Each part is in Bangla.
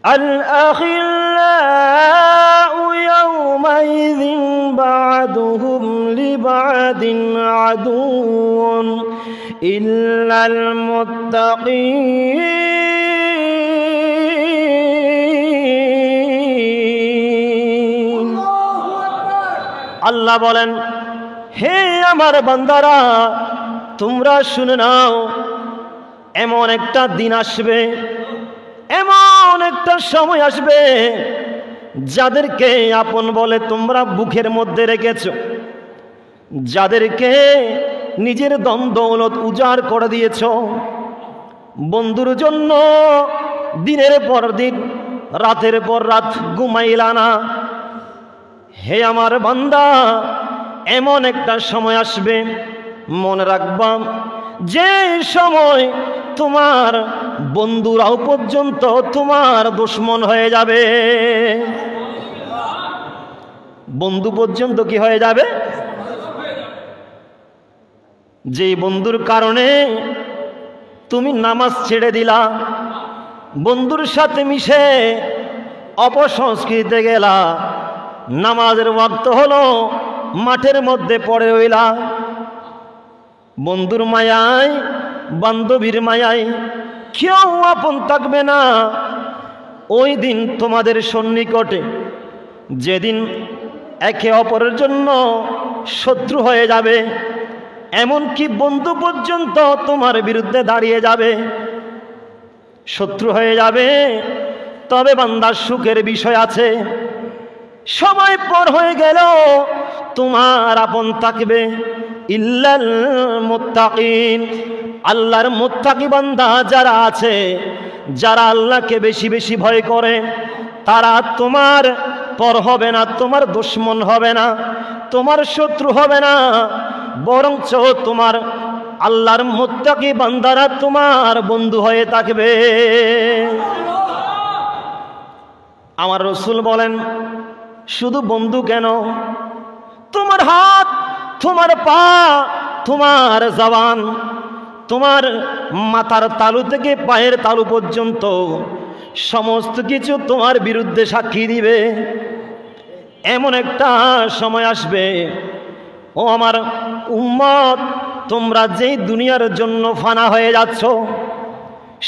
الأخلاء يومئذ بعضهم لبعض عدو إلا المتقين আল্লাহ বলেন, হে আমার বান্দারা, তোমরা শুনে নাও, এমন একটা দিন আসবে, এমন একটা সময় আসবে, যাদেরকে আপন বলে তোমরা বুকের মধ্যে রেখেছ, যাদেরকে নিজের ধন দৌলত উজাড় করে দিয়েছ, বন্ধুর জন্য দিনের পর দিন রাতের পর রাত ঘুমাইলা না। হে আমার বান্দা, এমন একটা সময় আসবে, মনে রাখবা, যে সময় তোমার বন্ধুরাও পর্যন্ত তোমার দুশমন হয়ে যাবে। বন্ধু পর্যন্ত কি হয়ে যাবে? যেই বন্ধুর কারণে তুমি নামাজ ছেড়ে দিলা, বন্ধুর সাথে মিশে অপসংস্কৃতিতে গেলা, নামাজের ওয়াক্ত হলো মাঠের মধ্যে পড়ে রইলা, বন্ধুর মায়ায় বান্ধবীর মায়ায় কেউ আপন থাকবে না। ওই দিন তোমাদের সন্নিকটে, যেদিন একে অপরের জন্য শত্রু হয়ে যাবে, এমনকি বন্ধু পর্যন্ত তোমার বিরুদ্ধে দাঁড়িয়ে যাবে, শত্রু হয়ে যাবে। তবে বান্দার সুখের বিষয় আছে, সময় পর হয়ে গেল তোমার আপন থাকবে ইল্লাল মুত্তাকিন। আল্লাহর মুত্তাকি বান্দা যারা আছে, যারা আল্লাহকে বেশি বেশি ভয় করে, তারা তোমার পর হবে না, তোমার দুশমন হবে না, তোমার শত্রু হবে না, বরঞ্চ তোমার আল্লাহর মুত্তাকি বান্দারা তোমার বন্ধু হয়ে থাকবে। আমার রাসূল বলেন, শুধু বন্ধু কেন, তোমার হাত, তোমার পা, তোমার জবান, তোমার মাথার তালু থেকে পায়ের তালু পর্যন্ত সমস্ত কিছু তোমার বিরুদ্ধে সাক্ষী দিবে। এমন একটা সময় আসবে, ও আমার উম্মত, তোমরা যেই দুনিয়ার জন্য ফানা হয়ে যাচ্ছ,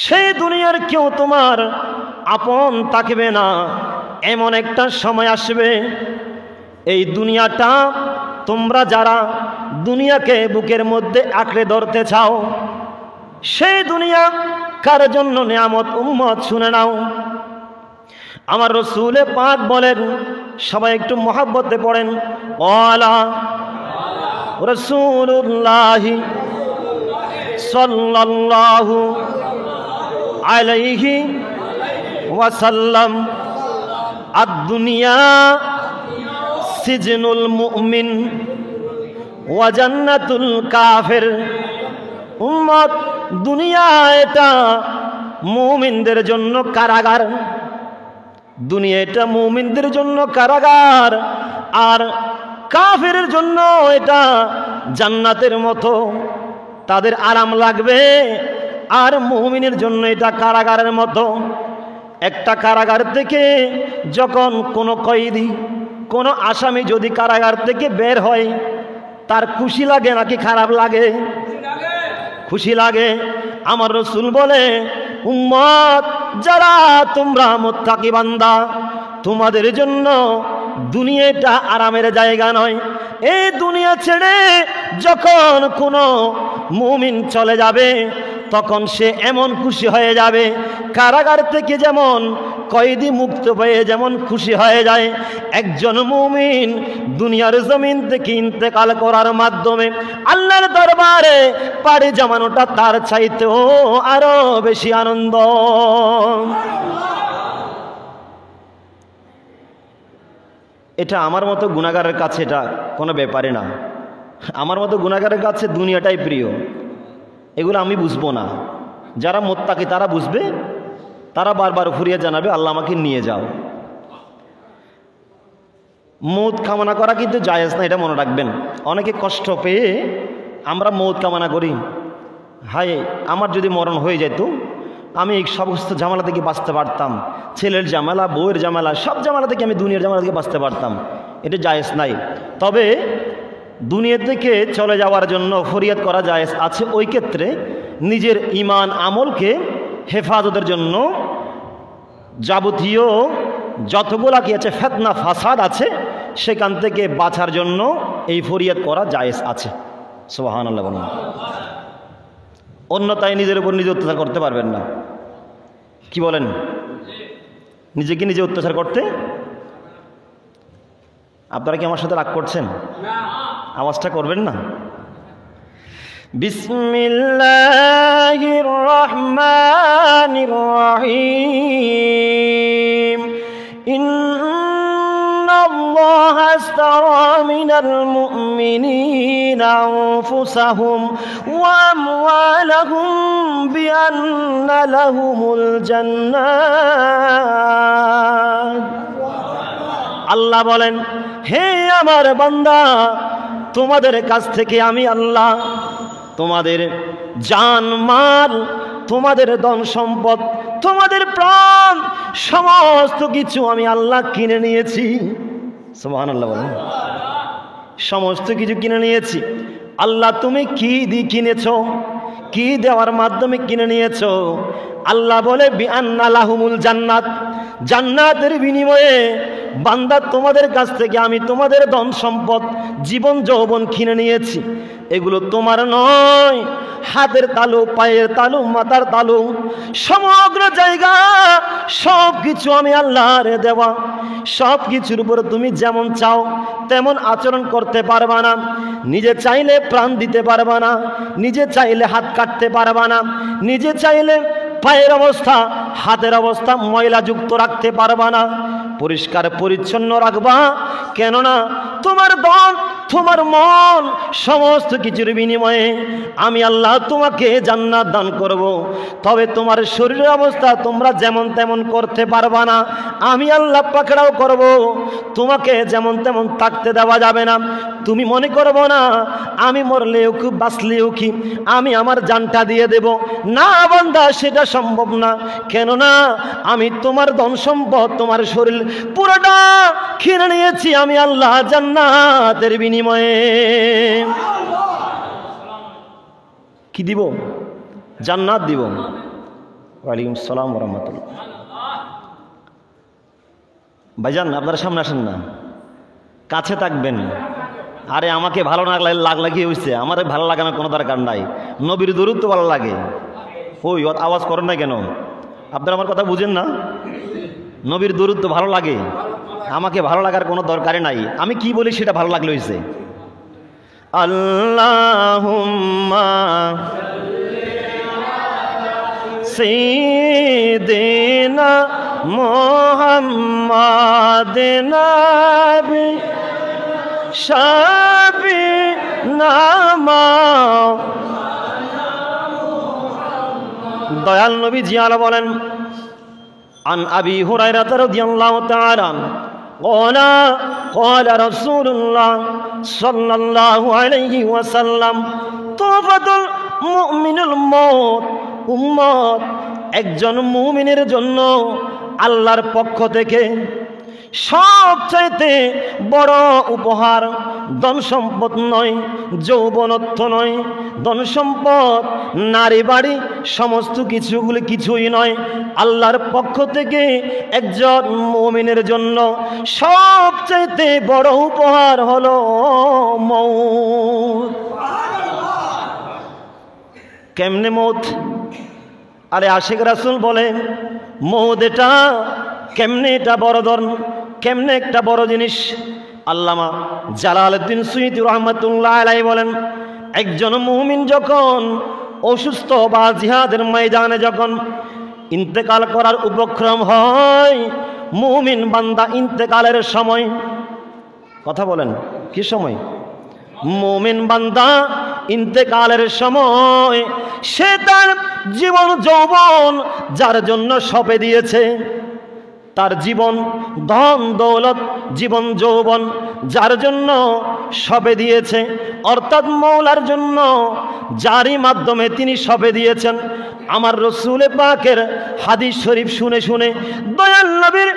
সেই দুনিয়ার কেউ তোমার আপন থাকবে না। এমন একটা সময় আসবে, এই দুনিয়াটা, তোমরা যারা দুনিয়াকে বুকের মধ্যে আঁকড়ে ধরতে চাও, সেই দুনিয়া কার জন্য নিয়ামত? উম্মত শুনে নাও, আমার রাসূল পাক বলেন, সবাই একটু মহব্বতে পড়েন, ওয়ালা রাসূলুল্লাহ সাল্লাল্লাহু আলাইহি ওয়াসাল্লাম, আদ-দুনিয়া সিজনুল মুমিন ওয়া জান্নাতুল কাফির। উম্মত, দুনিয়া এটা মুমিনদের জন্য কারাগার, দুনিয়া এটা মুমিনদের জন্য কারাগার, আর কাফিরের জন্য এটা জান্নাতের মতো, তাদের আরাম লাগবে, আর মুমিনের জন্য এটা কারাগারের মতো। একটা কারাগার থেকে যখন কোনো কয়েদি, কোনো আসামি যদি কারাগার থেকে বের হয়, তার খুশি লাগে নাকি খারাপ লাগে? খুশি লাগে। আমার রাসূল বলে, উম্মত যারা তোমরা মুত্তাকি বান্দা, তোমাদের জন্য দুনিয়াটা আরামের জায়গা নয়। এই দুনিয়া ছেড়ে যখন কোনো মুমিন চলে যাবে, তখন সে এমন খুশি হয়ে যাবে, কারাগার থেকে যেমন কয়েদি মুক্ত হয়ে যেমন খুশি হয়ে যায়, একজন মুমিন দুনিয়ার জমিন থেকে ইন্তেকাল করার মাধ্যমে আল্লাহর দরবারে পাড়ি জমানোটা তার চাইতেও আরো বেশি আনন্দ। এটা আমার মতো গুনাহগারের কাছে এটা কোনো ব্যাপারই না। আমার মতো গুনাহগারের কাছে দুনিয়াটাই প্রিয়। এগুলো আমি বুঝবো না, যারা মুত্তাকি তারা বুঝবে, তারা বারবার ফুরিয়ে জানাবে, আল্লাহ আমাকে নিয়ে যাও। মৌত কামনা করা কিন্তু জায়েজ না, এটা মনে রাখবেন। অনেকে কষ্ট পেয়ে আমরা মৌত কামনা করি, হায় আমার যদি মরণ হয়ে যেত, আমি এই সমস্ত ঝামেলা থেকে বাঁচতে পারতাম, ছেলের ঝামেলা, বউয়ের ঝামেলা, সব ঝামেলা থেকে আমি দুনিয়ার ঝামেলা থেকে বাঁচতে পারতাম, এটা জায়েজ নাই। তবে দুনিয়া থেকে চলে যাওয়ার জন্য ফরিয়াদ করা জায়েজ আছে ওই ক্ষেত্রে নিজের ঈমান আমলকে হেফাজতের জন্য যাবতীয় যতগুলা কি আছে ফিতনা ফাসাদ আছে সেখান থেকে বাঁচার জন্য এই ফরিয়াদ করা জায়েজ আছে। সুবহানাল্লাহ বলুন। অন্যথায় নিজের উপর নিজে অত্যাচার করতে পারবেন না। কি বলেন? নিজেকে নিজে অত্যাচার করতে? আপনারা কি আমার সাথে রাগ করছেন? আওয়াজটা করবেন না? বিসমিল্লাহির রহমানির রহিম। ইন্নাল্লাহা আশতারা মিনাল মুমিনিনা আনফুসাহুম ওয়া আমওয়ালাহুম বিআন্না লাহুমুল জান্নাত। আল্লাহ বলেন, হে আমার বান্দা, তোমাদের কাছ থেকে আমি আল্লাহ তোমাদের জান মাল, তোমাদের ধন সম্পদ, তোমাদের প্রাণ, সমস্ত কিছু আমি আল্লাহ কিনে নিয়েছি। সুবহানাল্লাহ বলেন। সমস্ত কিছু কিনে নিয়েছি। আল্লাহ তুমি কি দিয়ে কিনেছ? কি দেওয়ার মাধ্যমে কিনে নিয়েছ? আল্লাহ বলে বিআন্না লাহুমুল জান্নাত, জান্নাতের বিনিময়ে বান্দা তোমাদের কাছ থেকে আমি তোমাদের ধন সম্পদ, জীবন যৌবন কিনে নিয়েছি। এগুলো তোমার নয়, হাতের তালু, পায়ের তালু, মাথার তালু, সমগ্র জায়গা সব কিছু আমি আল্লাহর দেওয়া। সব কিছুর উপরে তুমি যেমন চাও তেমন আচরণ করতে পারবা না। নিজে চাইলে প্রাণ দিতে পারবা না, নিজে চাইলে হাত কাটতে পারবা না, নিজে চাইলে পায়ের অবস্থা, হাতের অবস্থা ময়লাযুক্ত রাখতে পারবা না, পরিষ্কার পরিচ্ছন্ন রাখবা। কেননা তোমার ধন, তোমার মন, সমস্ত কিছুর বিনিময়ে আমি আল্লাহ তোমাকে জান্নাত দান করব। তবে তোমার শরীরের অবস্থা তোমরা যেমন তেমন করতে পারবা না, আমি আল্লাহ পাকড়াও করব। তোমাকে যেমন তেমন থাকতে দেওয়া যাবে না। তুমি মনে করবো না আমি মরলেও কি বাঁচলেও কি আমি আমার জানটা দিয়ে দেব। না বান্দা, সেটা সম্ভব না। কেননা আমি তোমার ধন সম্পদ, তোমার শরীর পুরোটা কিনে নিয়েছি আমি আল্লাহ জান্নাতের বিনিময়ে। কি দিব? জান্নাত দিব। ওয়ালাইকুম আসসালাম ওয়া রাহমাতুল্লাহ। ভাইজান আপনারা সামনে আসেন না, কাছে থাকবেন। আরে আমাকে ভালো না লাগলে কি হয়েছে? আমার ভালো লাগানোর কোনো দরকার নাই। নবীর দরুদ তো ভালো লাগে। ওই আওয়াজ করেন না কেন? আপনারা আমার কথা বুঝেন না? নবীর দরুদ তো ভালো লাগে, আমাকে ভালো লাগার কোনো দরকারই নাই। আমি কি বলি সেটা ভালো লাগলে হয়েছে। আল্লাহুম্মা সাইয়্যিদিনা মুহাম্মাদিন নাবি শাফিনা মা। দয়াল নবী জিয়াল বলেন, আন আবি হুরায়রা রাদিয়াল্লাহু তাআলা قال رسول الله صلى الله عليه وسلم তোফাতুল মুমিনুল মউত। উম্মত, একজন মুমিনের জন্য আল্লাহর পক্ষ থেকে সবচাইতে বড় উপহার ধন সম্পদ নয়, যৌবনত্ব নয়, ধন সম্পদ, নারী বাড়ি, সমস্ত কিছুগুলি কিছুই নয়। আল্লাহর পক্ষ থেকে একজন মুমিনের জন্য সবচাইতে বড় উপহার হলো মউত। কেমনে মউত? আরে আশিক রাসূল বলে মউত এটা কেমনে, এটা বড় ধর্ম, কেমনে একটা বড় জিনিস। আল্লামা জালালউদ্দিন সুয়ুতী রাহমাতুল্লাহ আলাইহি বলেন, একজন মুমিন যখন অসুস্থ বা জিহাদের ময়দানে যখন ইন্তেকাল করার উপক্রম হয়, মুমিন বান্দা ইন্তেকালের সময়, কথা বলেন কি সময়? মুমিন বান্দা ইন্তেকালের সময় সে তার জীবন যৌবন যার জন্য সঁপে দিয়েছে, তার জীবন ধন দৌলত, জীবন যৌবন যার জন্য সঁপে দিয়েছে, অর্থাৎ মওলার জন্য যারই মাধ্যমে তিনি সঁপে দিয়েছেন। আমার রসুল পাকের হাদিস শরীফ শুনে শুনে দয়াল নবীর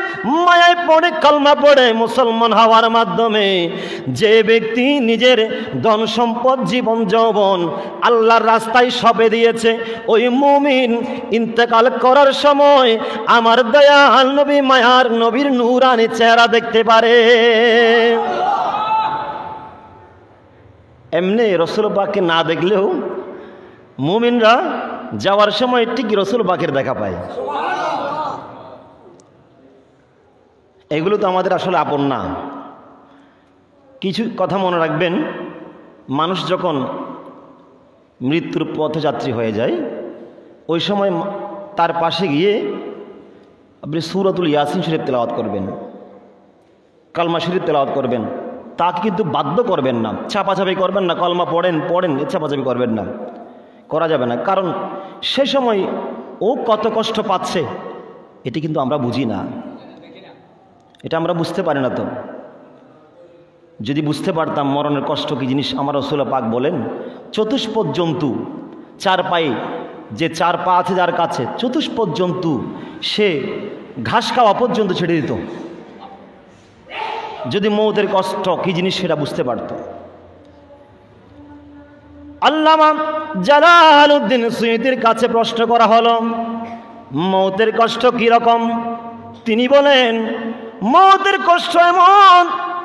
মায়ায় পড়ে কলমা পড়ে মুসলমান হওয়ার মাধ্যমে যে ব্যক্তি নিজের ধন সম্পদ জীবন যৌবন আল্লাহর রাস্তায় সঁপে দিয়েছে, ওই মুমিন ইন্তেকাল করার সময় আমার দয়াল নবী মায়ার নবীর নূরানি চেহারা দেখতে পারে। এমনি রসুল পাককে না দেখলেও মুমিনরা যাওয়ার সময় ঠিক রসুল পাকের দেখা পায়। এগুলো তো আমাদের আসলে আপন না। কিছু কথা মনে রাখবেন, মানুষ যখন মৃত্যুর পথযাত্রী হয়ে যায় ওই সময় তার পাশে গিয়ে আপনি সূরাতুল ইয়াসিন শরীফ তেলাওয়াত করবেন, কালমা শরীফ তেলাওয়াত করবেন। তাকে কিন্তু বাধ্য করবেন না, চাপাচাপি করবেন না, কলমা পড়েন পড়েন চাপাচাপি করবেন না, করা যাবে না। কারণ সে সময় ও কত কষ্ট পাচ্ছে এটি কিন্তু আমরা বুঝি না, এটা আমরা বুঝতে পারি না। তো যদি বুঝতে পারতাম মরণের কষ্ট কি জিনিস, আমার রাসূল পাক বলেন চতুষ্পদ জন্তু, চার পায়ে যে চার পা আছে যার কাছে, চতুষ্পদ জন্তু সে ঘাস খাওয়া পর্যন্ত ছেড়ে দিত যদি মৌতের কষ্ট কি জিনিস সেটা বুঝতে পারত। আল্লামা জালালউদ্দিন সুয়ুতির কাছে প্রশ্ন করা হলো মৌতের কষ্ট কি রকম? তিনি বলেন মৌতের কষ্ট এমন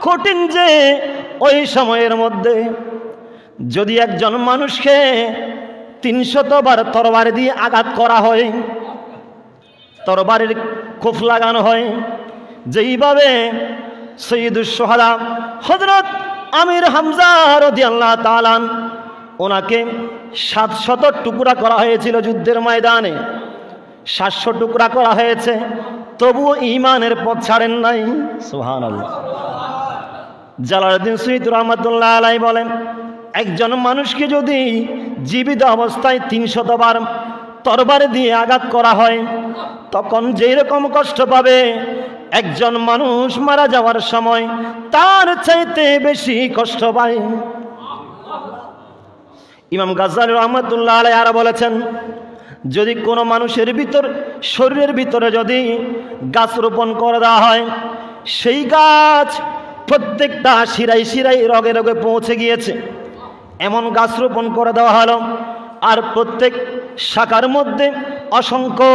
কঠিন যে ওই সময়ের মধ্যে যদি একজন মানুষকে ৩০০ বার তরবার দিয়ে আঘাত করা হয়, তরবারের কোফ লাগানো হয়, যেইভাবে সৈয়দুস শুহাদা হযরত আমির হামজা রাদিয়াল্লাহু তাআলা ওনাকে ৭০০ টুকরা করা হয়েছিল যুদ্ধের ময়দানে, ৭০০ টুকরা করা হয়েছে, তবুও ঈমানের পথ ছাড়েন নাই। সুবহানাল্লাহ। জালালউদ্দিন সুয়ুতী রাহমাতুল্লাহ আলাইহি বলেন একজন মানুষকে যদি জীবিত অবস্থায় ৩০০ বার তরবারি দিয়ে আঘাত করা হয় তখন যেই রকম কষ্ট পাবে একজন মানুষ মারা যাওয়ার সময় তার চাইতে বেশি কষ্ট পায়। ইমাম গাজ্জালী রাহমাতুল্লাহ আলাইহি আরো বলেছেন যদি কোনো মানুষের ভিতর শরীরের ভিতরে যদি গাছ রোপণ করে দেওয়া হয়, সেই গাছ প্রত্যেকটা শিরায় শিরায় রগে রগে পৌঁছে গিয়েছে, এমন গাছ রোপণ করে দেওয়া হলো, আর প্রত্যেক শাখার মধ্যে অসংখ্য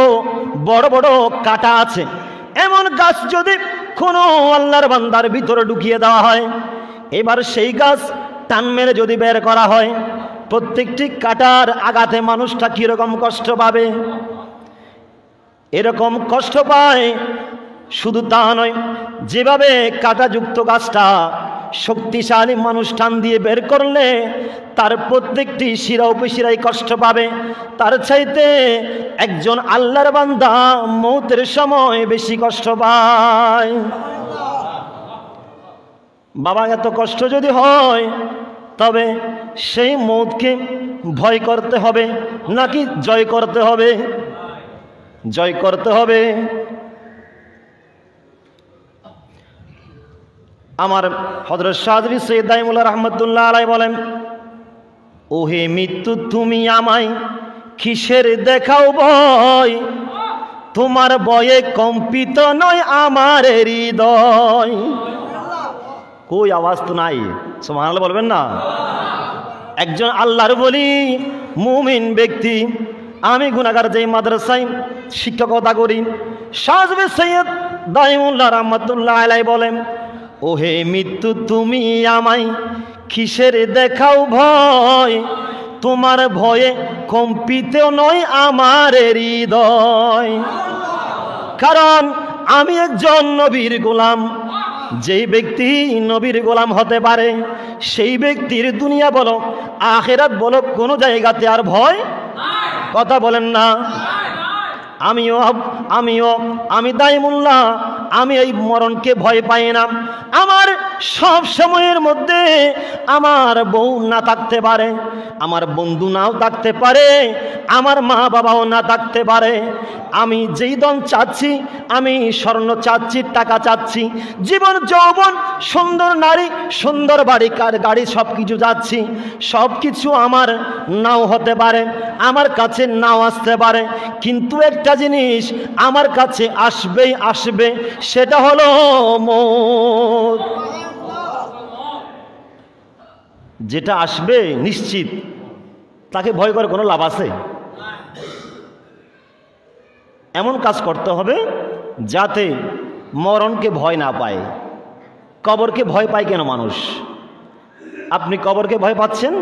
বড় বড় কাঁটা আছে, এমন গাছ যদি কোনো আল্লাহর বান্দার ভিতরে ঢুকিয়ে দেওয়া হয়, এবার সেই গাছ টান মেরে যদি বের করা হয়, প্রত্যেকটি কাঁটার আঘাতে মানুষটা কীরকম কষ্ট পাবে, এরকম কষ্ট পায়। শুধু তা নয়, যেভাবে কাঁটাযুক্ত গাছটা শক্তিশালী মানুষ টান দিয়ে বের করলে তার প্রত্যেকটি শিরা উপশিরায় কষ্ট পাবে, তার চাইতে একজন আল্লাহর বান্দা মৌতের সময় বেশি কষ্ট পায়। বাবা এত কষ্ট যদি হয় তবে সেই মৌতকে ভয় করতে হবে নাকি জয় করতে হবে? জয় করতে হবে। আমার হযরত শাহজালাল সৈয়দ দাইমুল্লাহ রাহমাতুল্লাহ আলাইহি বলেন ওহে মৃত্যু তুমি আমায় কিসের দেখাও ভয়, তোমার ভয়ে কম্পিত নয় আমার হৃদয়। কই আওয়াজ তো নাই, সুবহানাল্লাহ বলবেন না? একজন আল্লাহর ওলি মুমিন ব্যক্তি, আমি গুনাহগার যেই মাদ্রাসায় শিক্ষকতা করি, শাহজালাল সৈয়দ দাইমুল্লাহ রাহমাতুল্লাহ আলাইহি বলেন ওহে মৃত্যু তুমি আমায় কিসের দেখাও ভয়, তোমার ভয়ে কম্পিত নয় আমার হৃদয়। কারণ আমি একজন নবীর গোলাম, যেই ব্যক্তি নবীর গোলাম হতে পারে সেই ব্যক্তির দুনিয়া বলো আখিরাত বলো কোনো জায়গাতে আর ভয় কথা বলেন না। আমি দাইমুল্লাহ, আমি এই মরণকে ভয় পাই না। আমার সব সময়ের মধ্যে আমার বউ না থাকতে পারে, আমার বন্ধু নাও থাকতে পারে, আমার মা বাবাও না থাকতে পারে, আমি যেই ধন চাচ্ছি, আমি স্বর্ণ চাচ্ছি, টাকা চাচ্ছি, জীবন যৌবন, সুন্দর নারী, সুন্দর বাড়ি, গাড়ি, সব কিছু যাচ্ছি, সব কিছু আমার নাও হতে পারে, আমার কাছে নাও আসতে পারে, কিন্তু একটা জিনিস আমার কাছে আসবেই আসবে, সেটা হলো মৌত। যেটা আসবে নিশ্চিত, তাকে ভয় করে কোনো লাভ আছে? এমন কাজ করতে হবে যাতে মরণকে ভয় না পায়। কবরকে ভয় পায় কেন মানুষ? আপনি কবরকে ভয় পাচ্ছেন,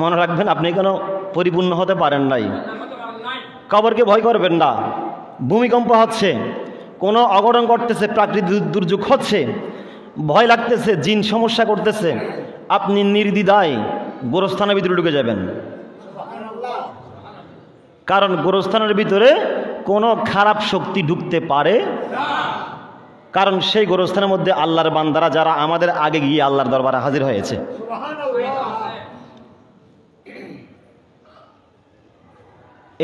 মনে রাখবেন আপনি কেন পরিপূর্ণ হতে পারেন নাই। কবরকে ভয় করবেন না। ভূমিকম্প হচ্ছে, কোনো অঘটন ঘটতেছে, প্রাকৃতিক দুর্যোগ হচ্ছে, ভয় লাগতেছে, জিন সমস্যা করতেছে, আপনি নির্দ্বিধায় গোরস্থানের ভিতরে ঢুকে যাবেন। কারণ গোরস্থানের ভিতরে কোনো খারাপ শক্তি ঢুকতে পারে, কারণ সেই গোরস্থানের মধ্যে আল্লাহর বান্দারা যারা আমাদের আগে গিয়ে আল্লাহর দরবারে হাজির হয়েছে।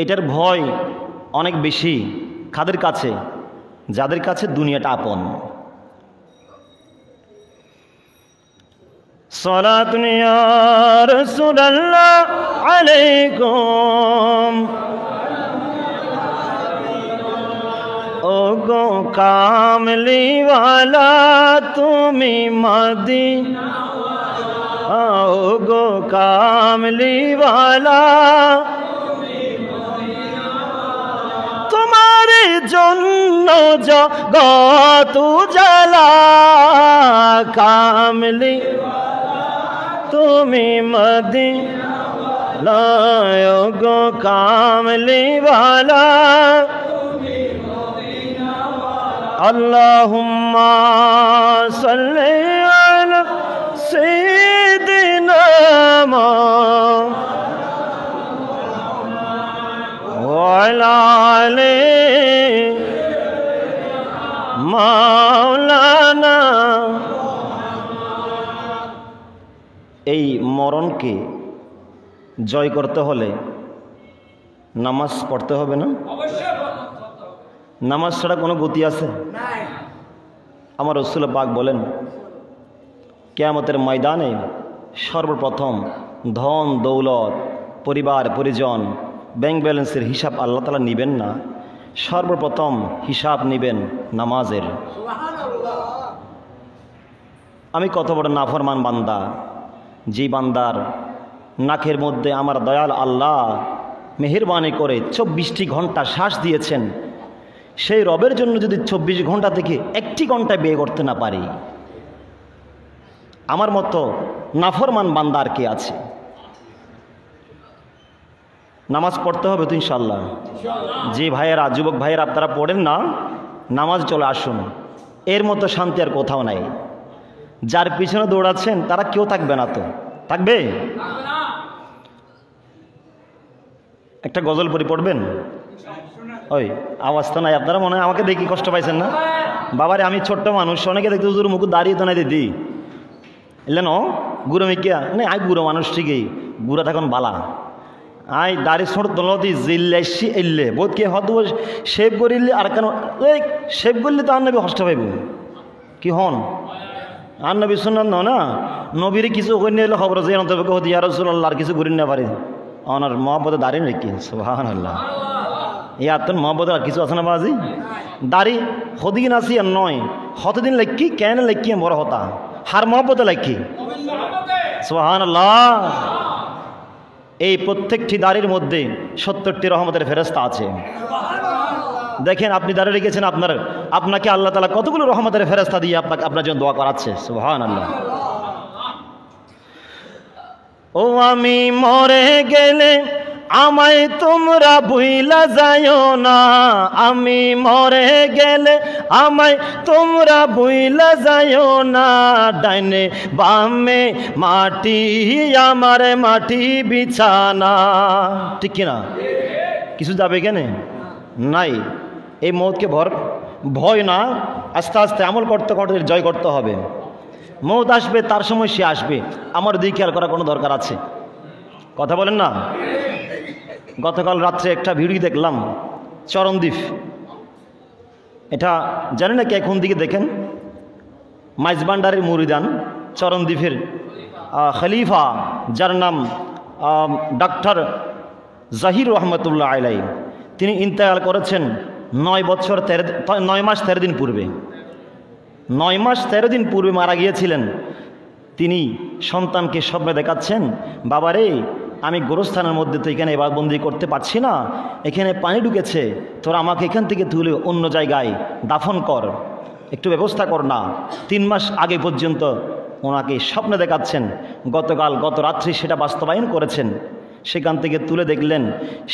এটার ভয় অনেক বেশি কাদের কাছে? যাদের কাছে দুনিয়াটা আপন। সালাতুন ইয়া রাসূলুল্লাহ আলাইকুম, ও গো কামলিওয়ালা তুমি মদিনা, ও গো কামলিওয়ালা তোমার জন্য জগত উজালা, কামলি তুমি মদিনা, ও গো কামলিওয়ালা আল্লাহুম্মা সাল্লি আলা সাইয়্যিদিনা ওয়া আলা আলি মাওলানা। এই মরণকে জয় করতে হলে নামাজ পড়তে হবে না? নামাজ ছাড়া কোনো গতি আছে? আমার রাসূল পাক বলেন, কিয়ামতের ময়দানে সর্বপ্রথম ধন দৌলত, পরিবার পরিজন, ব্যাংক ব্যালেন্সের হিসাব আল্লাহ তাআলা নেবেন না, সর্বপ্রথম হিসাব নেবেন নামাজের। আমি কত বড় নাফরমান বান্দা, যে বান্দার নাকের মধ্যে আমার দয়াল আল্লাহ মেহেরবানি করে 24টি ঘন্টা শ্বাস দিয়েছেন, সেই রবের জন্য যদি 24 ঘন্টা থেকে 1টি ঘন্টা ব্যয় করতে না পারি, আমার মতো নাফরমান বান্দা আর কে আছে? নামাজ পড়তে হবে তো ইনশাল্লাহ। যে ভাইয়েরা, যুবক ভাইয়েরা আপনারা পড়েন না, নামাজ চলে আসুন। এর মতো শান্তি আর কোথাও নাই। যার পিছনে দৌড়াচ্ছেন তারা কেউ থাকবে না, তো থাকবে? একটা গজল পড়বেন? ওই আওয়াজ তো নাই, আপনারা মনে হয় আমাকে দেখি কষ্ট পাইছেন না? বাবারে আমি ছোট্ট মানুষ, অনেকে দেখতে হুজুর মুখ দাঁড়িয়ে তো নাই দিদি এলেন গুড়ো মিকিয়া না, আই বুড়ো মানুষ ঠিকই, বুড়া তখন বালা আই দাড়ি ছোট দলতি জিল্লাইছি এলে বহুত কে হত শেভ করিলে আর কেন এই শেভ করলে তো আর নবী কষ্ট পাইব কি হন আর নবী শুনন না, নবীর কিছু করিয়ে এলে খবর আছে অন্তর্ভুক্ত হতে ইয়া রাসূলুল্লাহ আর কিছু করিয়ে না পারে ওনার মহব্বতে দাঁড়িয়ে রেখে সুবহানাল্লাহ। ইয়ার তোর মহব্বত আর কিছু আছে না বাজি? দাড়ি হদিন আসি আর নয়, হতদিন লেখি কেন লেখি বড় হতা হার মহব্বতে লেখি সুবহানাল্লাহ। এই প্রত্যেকটি দাড়ির মধ্যে 70টি রহমতের ফেরেশতা আছে। দেখেন আপনি দাঁড়িয়ে রেখেছেন, আপনাকে আল্লাহ তাআলা কতগুলো রহমতের ফেরেশতা দিয়ে আপনার জন্য দোয়া করাচ্ছে সুবহানাল্লাহ। ও আমি মরে গেলে আমায় তোমরা ভুইলা যাইও না, আমি মরে গেলে আমায় তোমরা ভুইলা যাইও না, ডাইনে বামে মাটি আমার মাটি বিছানা। ঠিক কিনা? কিছু যাবে কেন? নাই। এই মৌতকে ভয় না, আস্তে আস্তে আমল করতে করতে জয় করতে হবে। মৌত আসবে, তার সময় সে আসবে, আমার দিকে খেয়াল করার কোনো দরকার আছে? কথা বলেন না? গতকাল রাত্রে একটা ভিডিও দেখলাম, চরণদ্বীপ এটা জানি না কে কোন দিকে দেখেন, মাইজবান্ডারের মুরিদান চরণদ্বীপের খলিফা যার নাম ডক্টর জাহির রহমতুল্লাহ আলাই, তিনি ইন্তেকাল করেছেন 9 মাস 13 দিন পূর্বে। 9 মাস 13 দিন পূর্বে মারা গিয়েছিলেন। তিনি সন্তানকে স্বপ্নে দেখাচ্ছেন, বাবারে আমি গোরস্থানের মধ্যে তো এখানে এবারবন্দি করতে পারছি না, এখানে পানি ঢুকেছে, তোরা আমাকে এখান থেকে তুলে অন্য জায়গায় দাফন কর, একটু ব্যবস্থা কর না। 3 মাস আগে পর্যন্ত ওনাকে স্বপ্নে দেখাচ্ছেন, গত রাত্রি সেটা বাস্তবায়ন করেছেন। সেখান থেকে তুলে দেখলেন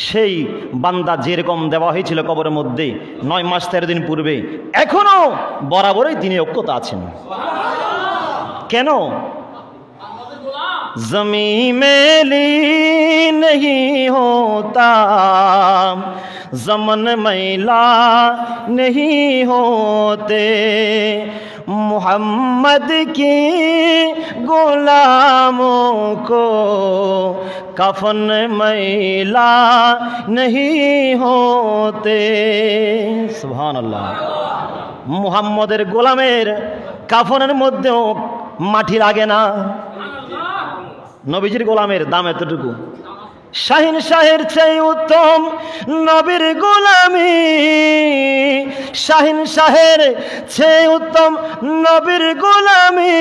সেই বান্দা যেরকম দেওয়া হয়েছিল কবরের মধ্যে 9 মাস 13 দিন পূর্বে, এখনো বরাবরই তিনি অক্ষত আছেন। কেন? ज़मीं में ली नहीं होता, ज़मन मैला नहीं होते, मोहम्मद की गुलामों को कफन मैला नहीं होते। सुभान अल्लाह। मुहम्मदेर गोलामेर কাফনের মধ্যেও মাটি লাগে না। নবীজির গোলামের দাম এতটুকু। শাহিন শাহের চেয়ে উত্তম নবীর গোলামি, শাহিন শাহের চেয়ে উত্তম নবীর গোলামি,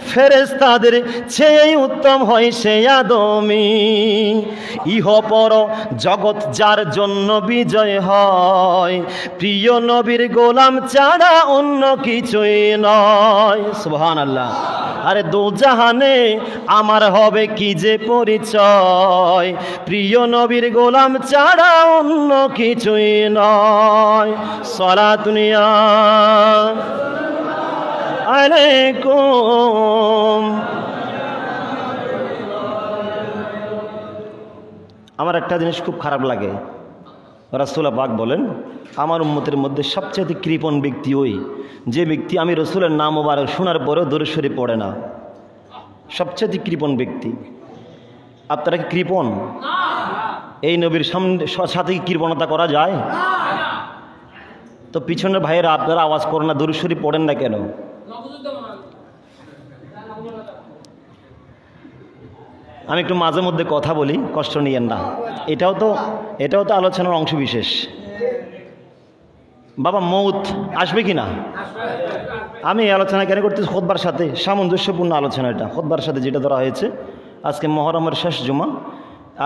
ফেরেশতাদের চেয়ে উত্তম হয় সে আদমি। ইহ পর জগৎ যার জন্য বিজয় হয়, প্রিয় নবীর গোলাম ছাড়া অন্য কিছুই নয়। সুবহানাল্লাহ। আরে দোজাহানে আমার হবে কি যে পরিচয়, প্রিয় নবীর গোলাম ছাড়া অন্য কিছুই নয়। সালাতুনিয়া আলাইকুম। আমার একটা জিনিস খুব খারাপ লাগে, রাসূল পাক বলেন আমার উম্মতের মধ্যে সবচেয়ে কৃপণ ব্যক্তি ওই যে ব্যক্তি আমি রসুলের নাম মোবারক শোনার পরেও দরুদ শরীফ পড়ে না। সবচেয়ে কৃপণ ব্যক্তি। আপনারা কি কৃপণ? এই নবীর সাথে কি কৃপণতা করা যায়? তো পিছনের ভাইয়েরা আপনারা আওয়াজ করেন না, দরুদ শরীফ পড়েন না কেন? আমি একটু মাঝে মধ্যে কথা বলি, কষ্ট নিয়েন না। এটাও তো আলোচনার অংশ বিশেষ। বাবা মৌত আসবে কি না? আমি এই আলোচনা কেন করতেছি? খুতবার সাথে সামঞ্জস্যপূর্ণ আলোচনা। এটা খুতবার সাথে যেটা ধরা হয়েছে, আজকে মহরমের শেষ জুমা,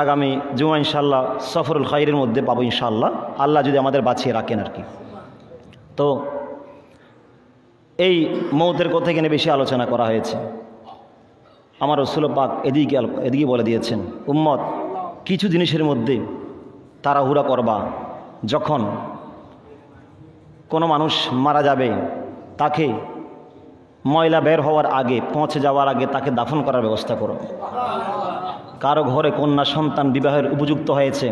আগামী জুমা ইনশাআল্লাহ সফরুল খাইরের মধ্যে পাবো ইনশাআল্লাহ, আল্লাহ যদি আমাদের বাঁচিয়ে রাখেন আর কি। তো এই মৌতের কথা এখানে বেশি আলোচনা করা হয়েছে। আমার রাসূল পাক এদিকে বলে দিয়েছেন, উম্মত কিছু জিনিসের মধ্যে তাড়াহুড়া করবা। যখন কোনো মানুষ মারা যাবে, তাকে ময়লা বের হওয়ার আগে, পৌঁছে যাওয়ার আগে তাকে দাফন করার ব্যবস্থা করো। কারো ঘরে কন্যা সন্তান বিবাহের উপযুক্ত হয়েছে,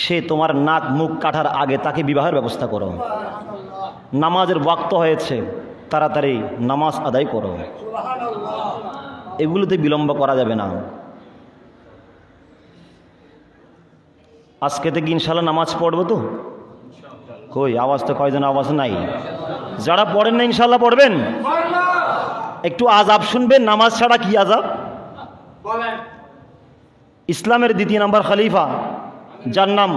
সে তোমার নাক মুখ কাটার আগে তাকে বিবাহের ব্যবস্থা করো। নামাজের ওয়াক্ত হয়েছে, তাড়াতাড়ি নামাজ আদায় করো। এগুলোতে বিলম্ব করা যাবে না। আজকে থেকে ইনশাআল্লাহ নামাজ পড়বো তো? কই আওয়াজ তো, কয়জন আওয়াজ নাই? যারা পড়েন না ইনশাআল্লাহ পড়বেন। একটু আযাব শুনবেন, নামাজ ছাড়া কি আযাব। ইসলামের 2 নম্বর খলিফা যার নাম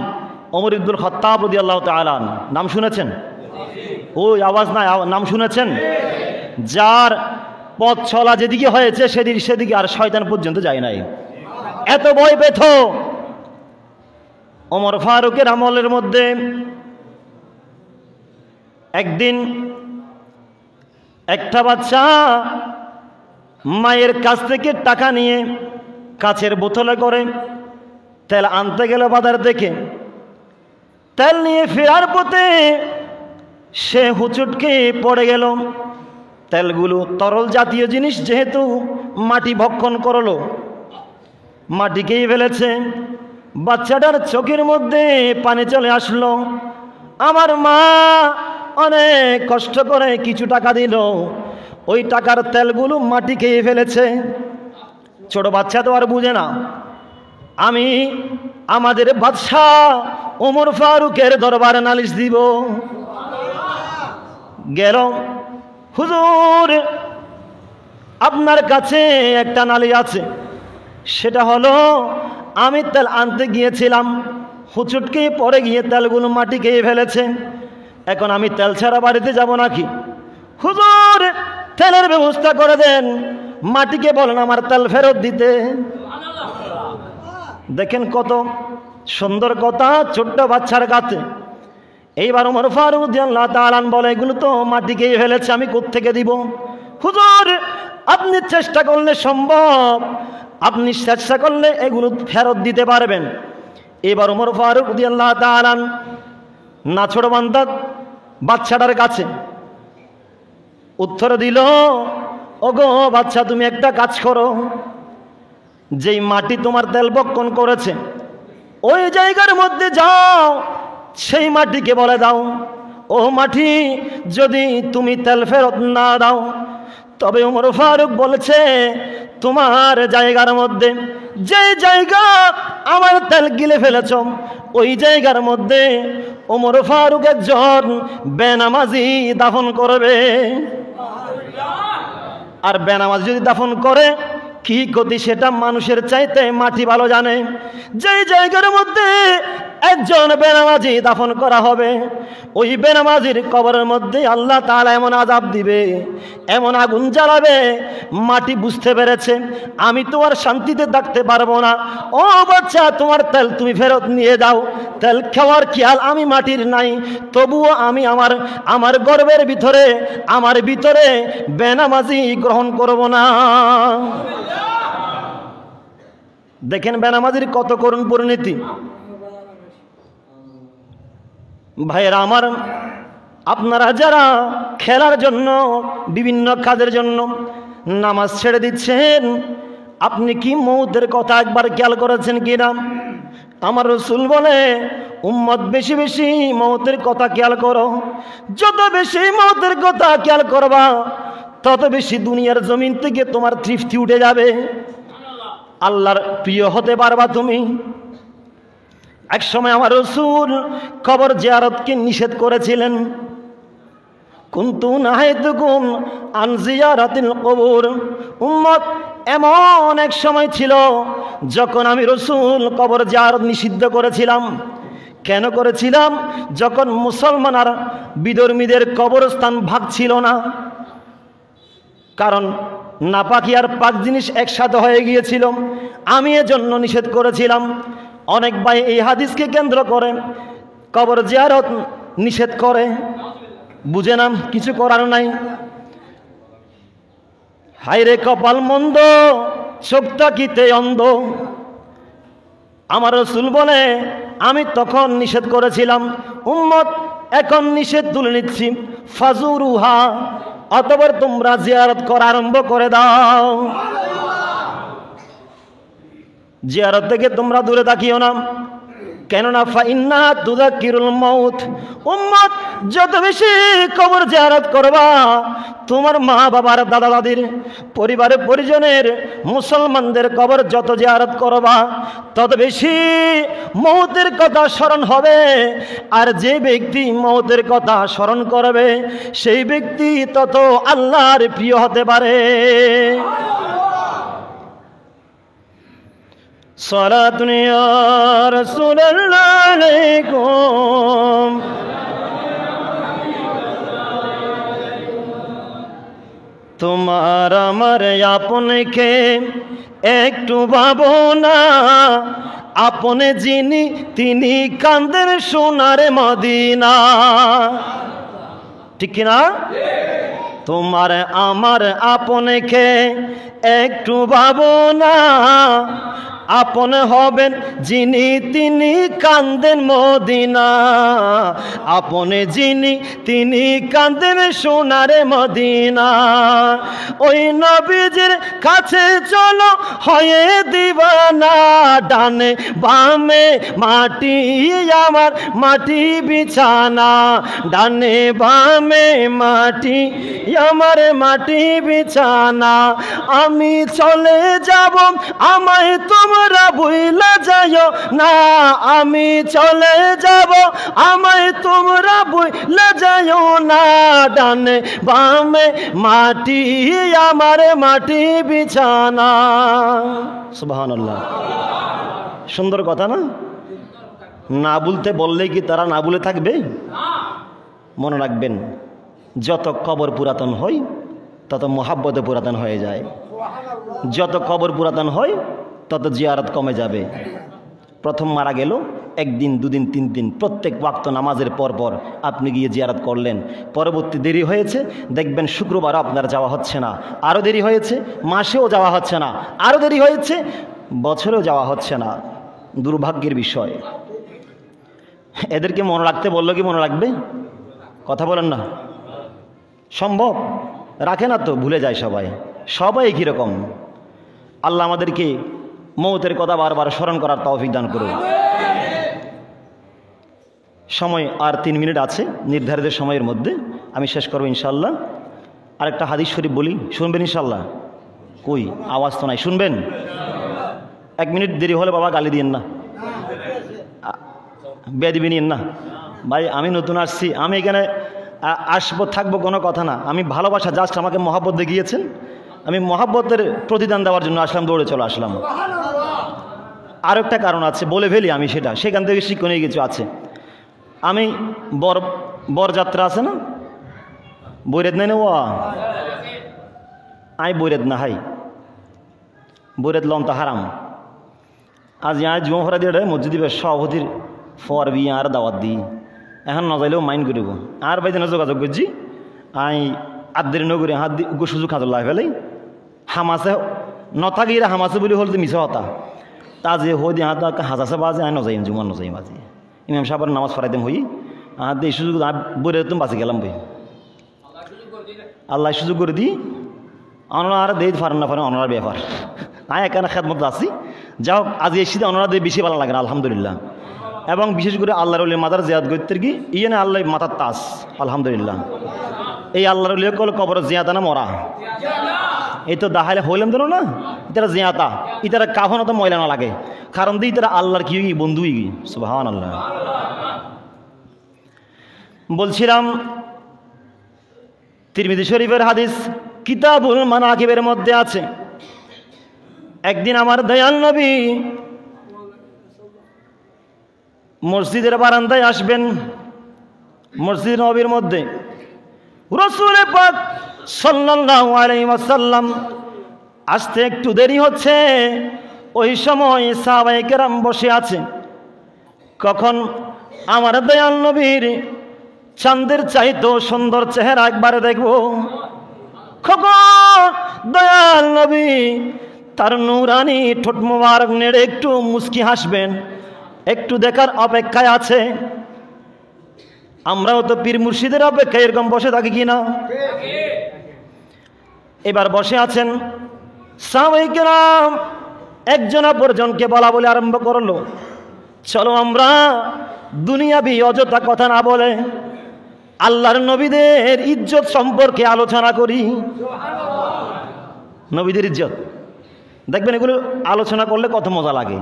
ওমর ইবনুল খাত্তাব রাদিয়াল্লাহু তাআলা, নাম শুনেছেন? ওই আওয়াজ নাই, নাম শুনেছেন? যার পথ চলা যেদিকে হয়েছে সেদিকে আর শয়তান পর্যন্ত যায় নাই। এত ভয় পেত। ওমর ফারুকের আমলের মধ্যে একদিন একটা বাচ্চা মায়ের কাছ থেকে টাকা নিয়ে কাচের বোতলে করে তেল আনতে গেল বাজার থেকে। তেল নিয়ে ফেরার পথে সে হুচুটকে পড়ে গেল। তেলগুলো তরল জাতীয় জিনিস, যেহেতু মাটি ভক্ষণ করলো, মাটি খেয়ে ফেলেছে। বাচ্চাটার চোখের মধ্যে পানি চলে আসলো। আমার মা অনেক কষ্ট করে কিছু টাকা দিল, ওই টাকার তেলগুলো মাটি খেয়ে ফেলেছে। ছোট বাচ্চা তো আর বুঝে না। আমি আমাদের বাদশাহ ওমর ফারুকের দরবারে নালিশ দিব। গেল, হুজুর আপনার কাছে একটা নালি আছে, সেটা হলো আমি তেল আনতে গিয়েছিলাম, হুচুটকে পরে গিয়ে তেলগুলো মাটি খেয়ে ফেলেছে, এখন আমি তেল ছাড়া বাড়িতে যাব নাকি? হুজুর তেলের ব্যবস্থা করে দেন, মাটিকে বলেন আমার তেল ফেরত দিতে। দেখেন কত সুন্দর কথা ছোট্ট বাচ্চার কাছে। এইবার ওমর ফারুক রাদিয়াল্লাহু তাআলা বলে এগুলো তো মাটি খেয়ে ফেলেছে, আমি কোত্থেকে দিব? হুজুর আপনি চেষ্টা করলে সম্ভব, আপনি চেষ্টা করলে এগুলো ফেরত দিতে পারবেন। এবার ওমর ফারুক রাদিয়াল্লাহু তাআলা নাছোড়বান্দা বাচ্চাটার কাছে উত্তর দিল, ওগো বাচ্চা তুমি একটা কাজ করো, যেই মাটি তোমার তেল বক্ষণ করেছে ওই জায়গার মধ্যে যাও, সেই মাটিকে বলে দাও, ও মাটি যদি তুমি তেল ফেরত না দাও তবে ওমর ফারুক বলেছে তোমার জায়গার মধ্যে যে জায়গা আমার তেল গিলে ফেলেছ ওই জায়গার মধ্যে ওমর ফারুক একজন বেনামাজি দাফন করবে। আর বেনামাজি যদি দাফন করে কি ক্ষতি সেটা মানুষের চাইতে মাটি ভালো জানে। যে জায়গার মধ্যে একজন বেনামাজি দাফন করা হবে ওই বেনামাজির কবরের মধ্যে আল্লাহ তাআলা এমন আযাব দিবে, এমন আগুন জ্বালাবে, মাটি বুঝতে পেরেছে আমি তো আর শান্তিতে থাকতে পারবো না, ও বাচ্চা তোমার তেল তুমি ফেরত নিয়ে যাও, তেল খাওয়ার খেয়াল আমি মাটির নাই, তবুও আমি আমার গর্বের ভিতরে আমার ভিতরে বেনামাজি গ্রহণ করব না। দেখেন বেনামাজির কত করুণ পরিণতি। ভাইয়েরা আমার, আপনারা যারা খেলার জন্য বিভিন্ন কাজের জন্য নামাজ ছেড়ে দিচ্ছেন, আপনি কি মৌতের কথা একবার খেয়াল করেছেন কিনা? আমার রাসূল বলে উম্মত বেশি বেশি মৌতের কথা খেয়াল করো, যত বেশি মৌতের কথা খেয়াল করবা তত বেশি দুনিয়ার জমিন থেকে তোমার তৃপ্তি উঠে যাবে, আল্লাহর প্রিয় হতে পারবা তুমি। এক সময় আমার রাসূল কবর জিয়ারতকে নিষেধ করেছিলেন, কুনতু নাহাইতুকুম আন জিয়ারাতিল কবর। উম্মত এমন এক সময় ছিল যখন আমি রাসূল কবর জিয়ারত নিষিদ্ধ করেছিলাম। কেন করেছিলাম? যখন মুসলমান আর বিধর্মীদের কবরস্থান ভাগ ছিল না, কারণ নাপাকি আর পাক জিনিস একসাথে হয়ে গিয়েছিল, আমি এজন্য নিষেধ করেছিলাম। অনেক ভাই এই হাদিসকে কেন্দ্র করে কবর জিয়ারত নিষেধ করে, বুঝে না, কিছু করার নাই। হায়রে কপাল মন্দ, চোখটা কিতে অন্ধ। আমার রাসূল বলে আমি তখন নিষেধ করেছিলাম, উম্মত এখন নিষেধ তুলে নিচ্ছি, ফাজুরুহা, অতঃপর তোমরা জিয়ারত করা আরম্ভ করে দাও। জিয়ারত থেকে তোমরা দূরে থাকিও না, কেননা ফাইন্না তুযাক্কিরুল মাউত। উম্মত যত বেশি কবর জিয়ারত করবা, তোমার মা বাবার দাদা দাদির পরিবারের পরিজনের মুসলমানদের কবর যত জিয়ারত করবা তত বেশি মৌতের কথা স্মরণ হবে। আর যে ব্যক্তি মৌতের কথা স্মরণ করবে সেই ব্যক্তি তত আল্লাহর প্রিয় হতে পারে। সালাতুন ইয়া রাসূলুল্লাহ আলাইকুম। তোমার আমার আপনকে একটু ভাবনা, আপনে যিনি তিনি কান্দের সোনার মদিনা। ঠিক কিনা? তোমার আমার আপনকে একটু ভাবনা, আপন হবেন যিনি তিনি কান্দেন মদিনা, আপনে যিনি তিনি কান্দেন সোনারে মদিনা। ওই নবীজির কাছে চলো হয়ে দিবানা, ডানে বামে মাটি আমার মাটি বিছানা, ডানে বামে মাটি আমার মাটি বিছানা। আমি চলে যাব আমায় তোমার তোমরা ভুলে যাও না, আমি চলে যাব, আমায় তোমরা ভুলে যাও না। ডানে বামে মাটি, আমার মাটি বিছানা। সুবহানাল্লাহ। সুন্দর কথা না? না বলতে বললেই কি তারা না বলে থাকবে? মনে রাখবেন, যত কবর পুরাতন হয় তত মোহাব্বতে পুরাতন হয়ে যায়। যত কবর পুরাতন হয় তত জিয়ারত কমে যাবে। প্রথম মারা গেল, একদিন দুদিন তিন দিন প্রত্যেক ওয়াক্ত নামাজের পর পর আপনি গিয়ে জিয়ারত করলেন। পরবর্তী দেরি হয়েছে, দেখবেন শুক্রবার আপনার যাওয়া হচ্ছে না, আরও দেরি হয়েছে মাসেও যাওয়া হচ্ছে না, আরও দেরি হয়েছে বছরেও যাওয়া হচ্ছে না। দুর্ভাগ্যের বিষয়। এদেরকে মনে রাখতে বললো কি মনে রাখবে? কথা বলেন না। সম্ভব? রাখে না তো, ভুলে যায় সবাই। সবাই কীরকম। আল্লাহ আমাদেরকে মৌতের কথা বারবার স্মরণ করার তৌফিক দান করুন। সময় আর 3 মিনিট আছে নির্ধারিত সময়ের মধ্যে, আমি শেষ করবো ইনশাল্লাহ। আরেকটা হাদিস শরীফ বলি, শুনবেন ইনশাল্লাহ? কই আওয়াজ তো নাই, শুনবেন? 1 মিনিট দেরি হলে বাবা গালি দিয়েন না, বেয়াদবি নিয়েন না। ভাই আমি নতুন আসছি, আমি এখানে আসবো থাকবো কোনো কথা না। আমি ভালোবাসা, জাস্ট আমাকে মহাব্বত দেখিয়েছেন, আমি মহাব্বতের প্রতিদান দেওয়ার জন্য আসলাম, দৌড়ে চলে আসলাম। আর একটা কারণ আছে, বলে ফেলি আমি সেটা, সেখান থেকে শিক্ষণীয় কিছু আছে। আমি বরযাত্রা আছে না, বৈরেদ নেই ও আই বৈরেদ না, হাই বৈরেদ লন তো হারাম। আজ ইয়া জুমহরা দিয়ে মসজিদ সভাপতির ফর বি আর দাওয়াত দিই, এখন নজাইলেও মাইন্ড করিব। আর ভাই যেন যোগাযোগ করছি, আই আদ্দের নগরে হাত দি সুযোগ খাজল্লাহ ফেলাই হামাসে নথাকিরা হামাসে বলে হল তো মিশা হতা তা যে হই দিয়ে হাত হাজাসে বাজে আই নজাইম জুমার নজাই বাজে ইমাম সাহেবের নামাজ ফরাইতাম হই হাত দিয়ে সুযোগ বলে তুমি বাঁচে গেলাম বই। আল্লাহ সুযোগ করে দিই, অনরা আর দেই ফারেন না পারেন অনরার ব্যাপার। আয় এখানে খেদমত আছি, যাই হোক আজ এসে অনরা দিয়ে বেশি ভালো লাগে না আলহামদুলিল্লাহ। এবং বিশেষ করে আল্লাহর ওলি মাদার জিয়াদ করতে কি ইয়ে না আল্লাহ মাতার তাস আলহামদুলিল্লাহ। এই আল্লাহর ওলি কল কবর জিয়াতা না মরা, এই তো দাহাইলে হইলাম তো না, ইতারা জিয়াতা, ইতারা কাফনও তো ময়লা না লাগে, কারণ দিয়ে ইতারা আল্লাহর কি বন্ধুই কি। সুবহানাল্লাহ। বলছিলাম তিরমিজি শরীফের হাদিস কিতাবুল মানাকিবের মধ্যে আছে, একদিন আমার দয়াল নবী মসজিদের বারান্দায় আসবেন, মসজিদ নবীর মধ্যে রাসূল পাক সাল্লাল্লাহু আলাইহি ওয়াসাল্লাম আসতে একটু দেরি হচ্ছে। ওই সময় সাহাবায়ে কেরাম বসে আছে। কখন আমার দয়াল নবীর চাঁদের চাইতো সুন্দর চেহারা একবারে দেখব, কখন দয়াল নবী তার নূরানি ঠোঁট মোবারক নেড়ে একটু মুস্কি হাসবেন, একটু দেখার অপেক্ষায় আছে। আমরাও তো পীর মুর্শিদের অপেক্ষায় এরকম বসে থাকি কিনা? এবার বসে আছেন সাহাবায়ে কেরাম, একজন অপরজনকে বলা বলে আরম্ভ করলো, চলো আমরা দুনিয়াবি অযথা কথা না বলে আল্লাহর নবীদের ইজ্জত সম্পর্কে আলোচনা করি। নবীদের ইজ্জত দেখবেন, এগুলো আলোচনা করলে কত মজা লাগে।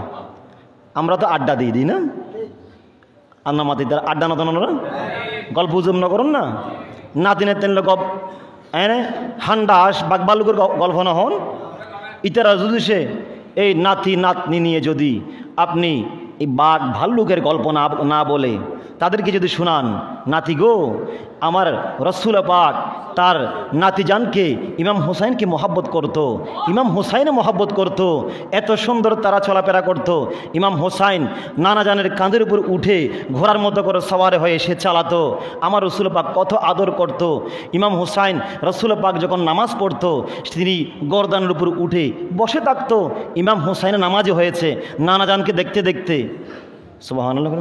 আমরা তো আড্ডা দিয়ে দিই না, আন্না মাতি আড্ডা না, গল্প উজম না করুন না, নাতিনের তেন গপ এনে হান্ডাস বাগবালুকের গল্প না হন। ইতারা যদি সে এই নাতি নাতনি নিয়ে যদি আপনি এই বাঘ ভাল্লুকের গল্প না বলে তাদেরকে যদি শোনান, নাতি গো আমার রসুল পাক তার নাতিজানকে ইমাম হোসাইনকে মহাব্বত করত, ইমাম হোসাইনে মহাব্বত করত, এত সুন্দর তারা চলাফেরা করত। ইমাম হোসাইন নানাজানের কাঁধের উপর উঠে ঘোড়ার মতো করে সওয়ারে হয়ে সে চালাতো, আমার রসুল পাক কত আদর করত। ইমাম হোসাইন রসুল পাক যখন নামাজ পড়তো তিনি গর্দানের উপর উঠে বসে থাকতো। ইমাম হোসাইনের নামাজই হয়েছে নানাজানকে দেখতে দেখতে। সুবহানাল্লাহ।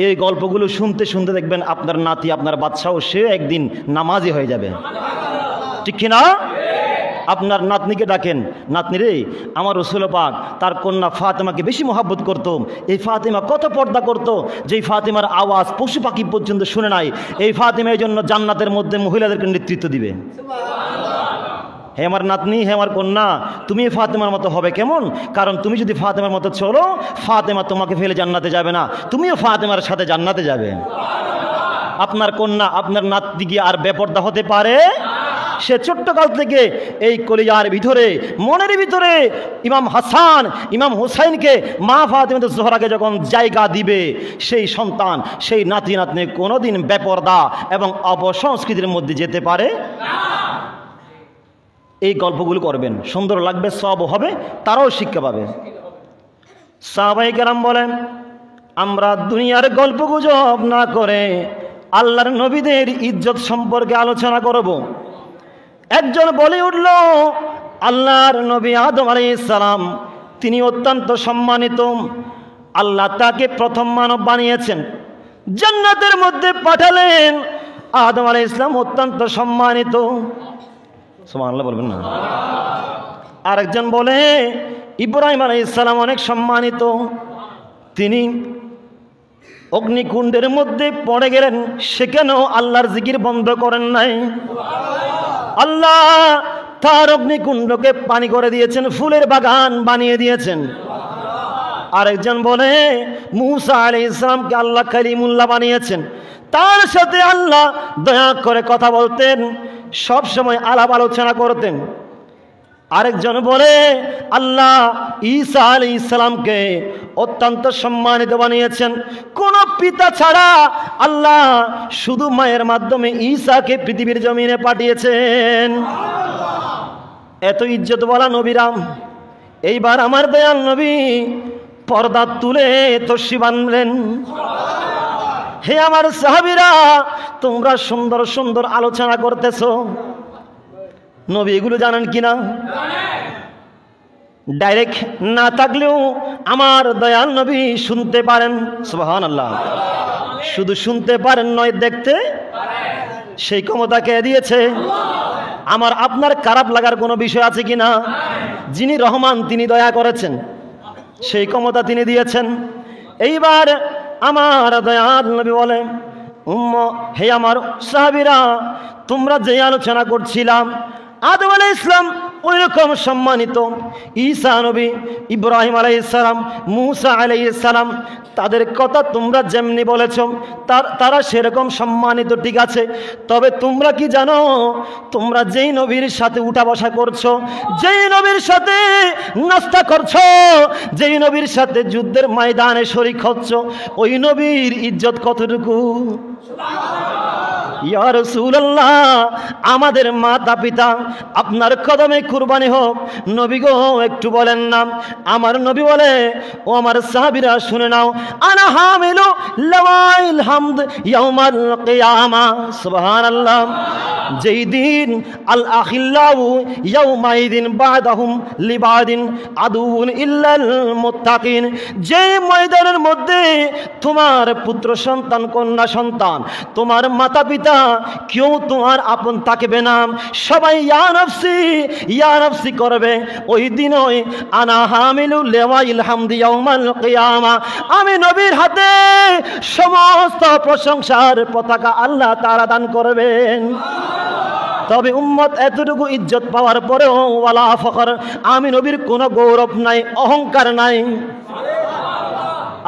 এই গল্পগুলো শুনতে শুনতে দেখবেন আপনার নাতি আপনার বাচ্চাও সে একদিন নামাজি হয়ে যাবে, ঠিক কিনা? আপনার নাতনিকে ডাকেন, নাতনি রে আমার রসুল পাক তার কন্যা ফাতেমাকে বেশি মহাব্বত করতো, এই ফাতেমা কত পর্দা করতো, যেই ফাতেমার আওয়াজ পশু পাখি পর্যন্ত শুনে নাই, এই ফাতেমা এই জন্য জান্নাতের মধ্যে মহিলাদেরকে নেতৃত্ব দিবে। হে আমার নাতনি, হে আমার কন্যা, তুমি ফাতেমার মতো হবে কেমন? কারণ তুমি যদি ফাতেমার মতো চলো, ফাতেমা তোমাকে ফেলে জান্নাতে যাবে না, তুমিও ফাতেমার সাথে জান্নাতে যাবে। আপনার কন্যা, আপনার নাতনি কি আর বেপরদা হতে পারে? সে ছোট্টকাল থেকে এই কলিজার ভিতরে, মনের ভিতরে ইমাম হাসান, ইমাম হুসাইনকে, মা ফাতেমা জোহরাকে যখন জায়গা দিবে, সেই সন্তান, সেই নাতি নাতনি কোনোদিন বেপরদা এবং অপসংস্কৃতির মধ্যে যেতে পারে। এই গল্পগুলো করবেন, সুন্দর লাগবে, সব হবে, তারাও শিক্ষা পাবে। সাহাবায়ে কেরাম বলেন, আমরা দুনিয়ার গল্প গুজব না করে আল্লাহর নবীদের ইজ্জত সম্পর্কে আলোচনা করব। একজন বলে উঠল, আল্লাহর নবী আদম আলাইহিস সালাম তিনি অত্যন্ত সম্মানিত, আল্লাহ তাকে প্রথম মানব বানিয়েছেন, জান্নাতের মধ্যে পাঠালেন। আদম আলাইহিস সালাম অত্যন্ত সম্মানিত, সুবহানাল্লাহ বলবেন না? আরেকজন বলে, ইব্রাহিম আলাইহিস সালাম অনেক সম্মানিত, তিনি অগ্নিকুণ্ডের মধ্যে পড়ে গেলেন, সেখানেও আল্লাহর জিকির বন্ধ করেন নাই। আল্লাহ তার অগ্নিকুণ্ডকে পানি করে দিয়েছেন, ফুলের বাগান বানিয়ে দিয়েছেন। আরেকজন বলে, মূসা আলাইহিস সালামকে আল্লাহ কালিমুল্লাহ বানিয়েছেন, তার সাথে আল্লাহ দয়া করে কথা বলতেন, সব সময় আলাপ আলোচনা করতেন। আরেকজন বলে, আল্লাহ ঈসা আলাইহিস সালামকে অত্যন্ত সম্মানিত বানিয়েছেন, কোন পিতা ছাড়া আল্লাহ শুধু মায়ের মাধ্যমে ঈসাকে পৃথিবীর জমিনে পাঠিয়েছেন। এত ইজ্জত বলা নবীরাম। এইবার আমার দয়াল নবী পর্দা তুলে তসবি বাঁধলেন। হে আমার সাহাবীরা, তোমরা সুন্দর সুন্দর আলোচনা করতেছো, নবী এগুলো জানেন কিনা? ডাইরেক্ট না থাকলেও আমার দয়াল নবী শুনতে পারেন। সুবহানাল্লাহ। শুধু শুনতে পারেন নয়, দেখতে সেই ক্ষমতা কে দিয়েছে? আমার আপনার খারাপ লাগার কোনো বিষয় আছে কিনা? যিনি রহমান, তিনি দয়া করেছেন, সেই ক্ষমতা তিনি দিয়েছেন। এইবার আমার দয়াল নবী বলেন, হে আমার সাহাবীরা, তোমরা যে আলোচনা করছিলাম, আদম আলাইহিস সালাম ওই রকম সম্মানিত, ঈসা নবী, ইব্রাহিম আলাইহিস সালাম, মূসা আলাইহিস সালাম, তাদের কথা তোমরা যেমনি বলেছ তারা সেরকম সম্মানিত, ঠিক আছে। তবে তোমরা কি জানো, তোমরা যেই নবীর সাথে উঠা বসা করছো, যেই নবীর সাথে নাস্তা করছো, যেই নবীর সাথে যুদ্ধের ময়দানে শরীক হচ্ছ, ওই নবীর ইজ্জত কতটুকু? ইয়া রাসূলুল্লাহ, আমাদের মাতা পিতা আপনার কদমে কুরবানি হোক, নবী গো একটু বলেন না। আমার নবী বলে, ও আমার সাহাবীরা শুনে নাও, আনা হামিলু লাওয়াইল হামদ ইয়াউমাল কিয়ামা। সুবহানাল্লাহ। যেই দিন আল আখিল্লাউ ইয়াউমাইদিন বাদাহুম লিবাদিন আদুউন ইল্লাল মুত্তাকিন, যে ময়দানের মধ্যে তোমার পুত্র সন্তান, কন্যা সন্তান, তোমার মাতা পিতা কেউ তোমার আপন থাকবে না, সবাই ইয়া নফসি ইয়া নফসি করবে, ওই দিন ওই আনা হামিলু লাওয়াইল হামদি ইয়াউমাল কিয়ামা, আমি নবীর হাতে সমস্ত প্রশংসার পতাকা আল্লাহ তাআলা দান করবেন। তবে উম্মত এতটুকু ইজ্জত পাওয়ার পরেও ওয়ালা ফখর, আমি নবীর কোনো গৌরব নাই, অহংকার নাই।